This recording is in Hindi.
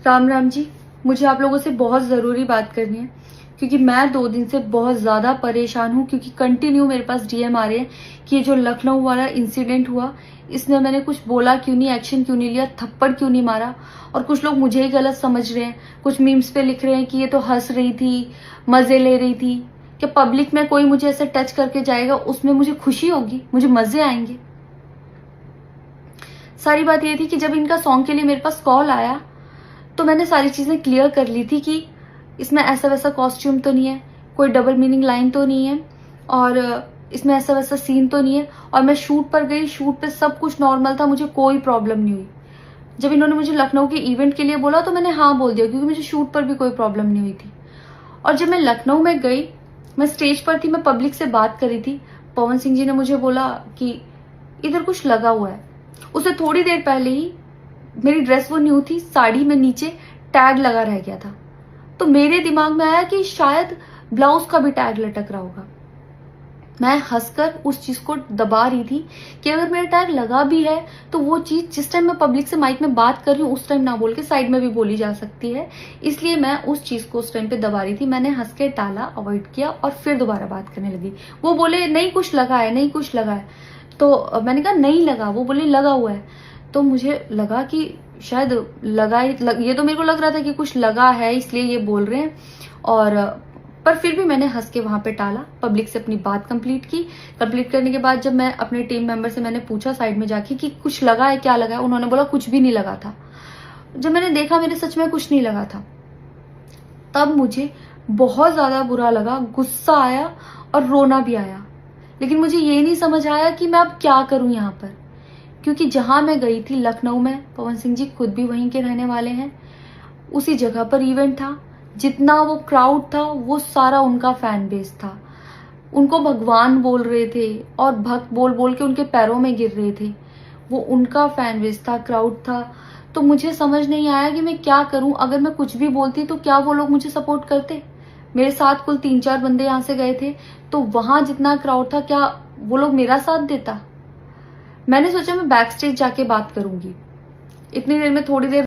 राम राम जी। मुझे आप लोगों से बहुत ज़रूरी बात करनी है क्योंकि मैं 2 दिन से बहुत ज़्यादा परेशान हूँ क्योंकि कंटिन्यू मेरे पास डीएम आ रहे हैं कि ये जो लखनऊ वाला इंसिडेंट हुआ, इसमें मैंने कुछ बोला क्यों नहीं, एक्शन क्यों नहीं लिया, थप्पड़ क्यों नहीं मारा। और कुछ लोग मुझे ही गलत समझ रहे हैं, कुछ मीम्स पे लिख रहे हैं कि ये तो हंस रही थी, मज़े ले रही थी। कि पब्लिक में कोई मुझे ऐसे टच करके जाएगा, उसमें मुझे खुशी होगी, मुझे मज़े आएंगे। सारी बात ये थी कि जब इनका सॉन्ग के लिए मेरे पास कॉल आया तो मैंने सारी चीज़ें क्लियर कर ली थी कि इसमें ऐसा वैसा कॉस्ट्यूम तो नहीं है, कोई डबल मीनिंग लाइन तो नहीं है, और इसमें ऐसा वैसा सीन तो नहीं है। और मैं शूट पर गई, शूट पे सब कुछ नॉर्मल था, मुझे कोई प्रॉब्लम नहीं हुई। जब इन्होंने मुझे लखनऊ के इवेंट के लिए बोला तो मैंने हाँ बोल दिया क्योंकि मुझे शूट पर भी कोई प्रॉब्लम नहीं हुई थी। और जब मैं लखनऊ में गई, मैं स्टेज पर थी, मैं पब्लिक से बात करी थी, पवन सिंह जी ने मुझे बोला कि इधर कुछ लगा हुआ है। उससे थोड़ी देर पहले ही मेरी ड्रेस वो न्यू थी, साड़ी में नीचे टैग लगा रह गया था। तो मेरे दिमाग में आया कि शायद ब्लाउज का भी टैग लटक रहा होगा। मैं हंसकर उस चीज को दबा रही थी कि अगर मेरा टैग लगा भी है तो वो चीज जिस टाइम मैं पब्लिक से माइक में बात कर रही हूँ उस टाइम ना बोल के साइड में भी बोली जा सकती है, इसलिए मैं उस चीज को उस टाइम पे दबा रही थी। मैंने हंस के टाला, अवॉइड किया और फिर दोबारा बात करने लगी। वो बोले नहीं कुछ लगा है, नहीं कुछ लगा है। तो मैंने कहा नहीं लगा, वो बोले लगा हुआ है। तो मुझे लगा कि शायद ये तो मेरे को लग रहा था कि कुछ लगा है इसलिए ये बोल रहे हैं। और पर फिर भी मैंने हंस के वहां पे टाला, पब्लिक से अपनी बात कंप्लीट की। कंप्लीट करने के बाद जब मैं अपने टीम मेंबर से मैंने पूछा साइड में जाके कि कुछ लगा है, क्या लगा है, उन्होंने बोला कुछ भी नहीं लगा था। जब मैंने देखा मेरे सच में कुछ नहीं लगा था, तब मुझे बहुत ज्यादा बुरा लगा, गुस्सा आया और रोना भी आया। लेकिन मुझे ये नहीं समझ आया कि मैं अब क्या करूं यहाँ पर, क्योंकि जहां मैं गई थी लखनऊ में, पवन सिंह जी खुद भी वहीं के रहने वाले हैं, उसी जगह पर इवेंट था। जितना वो क्राउड था वो सारा उनका फैन बेस था। उनको भगवान बोल रहे थे और भक्त बोल बोल के उनके पैरों में गिर रहे थे। वो उनका फैन बेस था, क्राउड था। तो मुझे समझ नहीं आया कि मैं क्या करूं। अगर मैं कुछ भी बोलती तो क्या वो लोग मुझे सपोर्ट करते। मेरे साथ कुल 3-4 बंदे यहाँ से गए थे, तो वहां जितना क्राउड था क्या वो लोग मेरा साथ देता। मैंने सोचा मैं बैक स्टेज जाके बात करूंगी। इतनी देर में थोड़ी देर